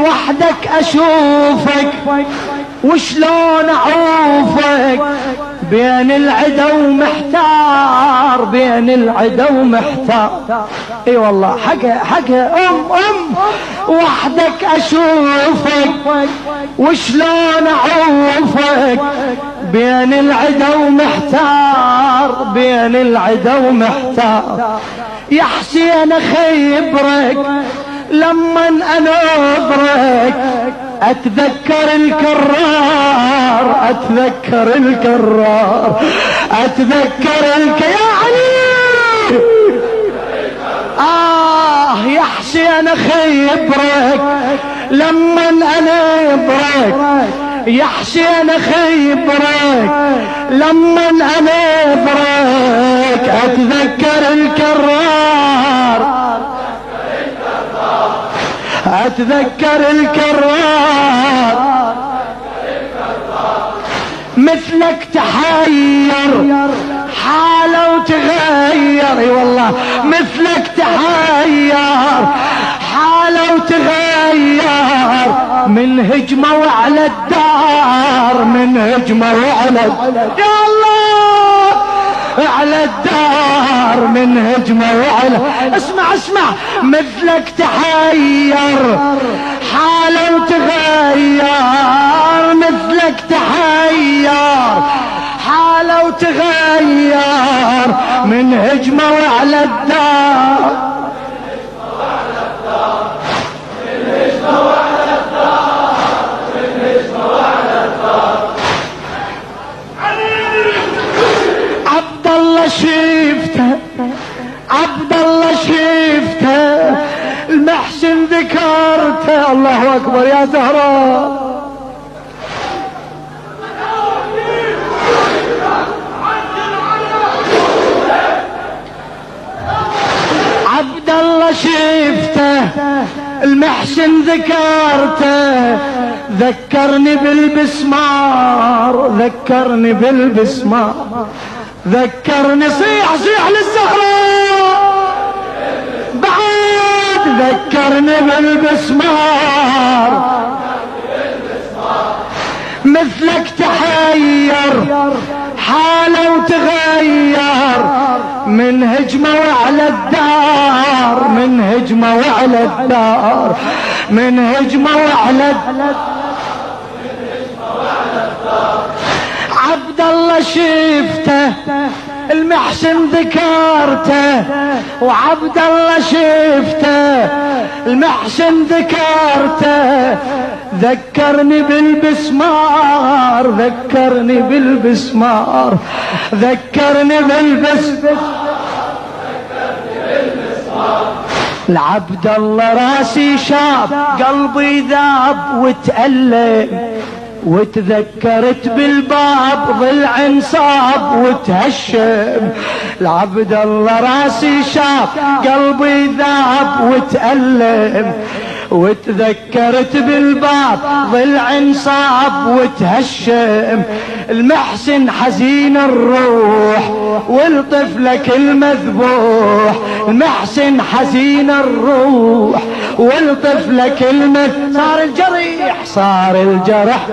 وحدك اشوفك وشلون اعوفك بين العدا ومحتار، بين العدا ومحتار. اي والله حقها وحدك اشوفك وشلون اعوفك بين العدا ومحتار، بين العدا ومحتار. يا حسين خيبرك لما انظرك اتذكر الكرار، اتذكر الكرار، اتذكر يا علي. يا حسين خيبرك لما انظرك، يا حسين خيبرك لما انظرك اتذكر الكرار، اتذكر الكرار. مثلك تحير حاله وتغير، اي والله مثلك تحير حاله وتغير من هجمه وعلى الدار، من هجمه وعلى يا الله على الدار، من هجمه وعلى. اسمع مثلك تحير حاله وتغير، مثلك تحير حاله وتغير من هجمه وعلى الدار، عبد الله شفته، عبد الله شفته المحسن ذكرته. الله اكبر يا زهراء. عبد الله شفته المحسن ذكرته، ذكرني بالبسمار، ذكرني بالبسمار، ذكرني. صيح للزهراء بعد، ذكرني بالبسمار. مثلك تحير حاله وتغير من هجمه وعلى الدار، من هجمه وعلى الدار، من هجمه وعلى الدار. عبد الله شفته المحسن ذكرته، وعبد الله شفته المحسن ذكرته، ذكرني بالبسمار، ذكرني بالبسمار، ذكرني بالبسمار. العبد الله راسي شاب قلبي ذاب وتألم، وتذكرت بالباب ضلع انصاب وتهشم. العبد الله راسي شاب قلبي ذاب وتألم، وتذكرت بالباب ضلع انصاب وتهشم. المحسن حزين الروح والطفلك المذبوح، المحسن حزين الروح والطفلك صار الجريح، صار الجرح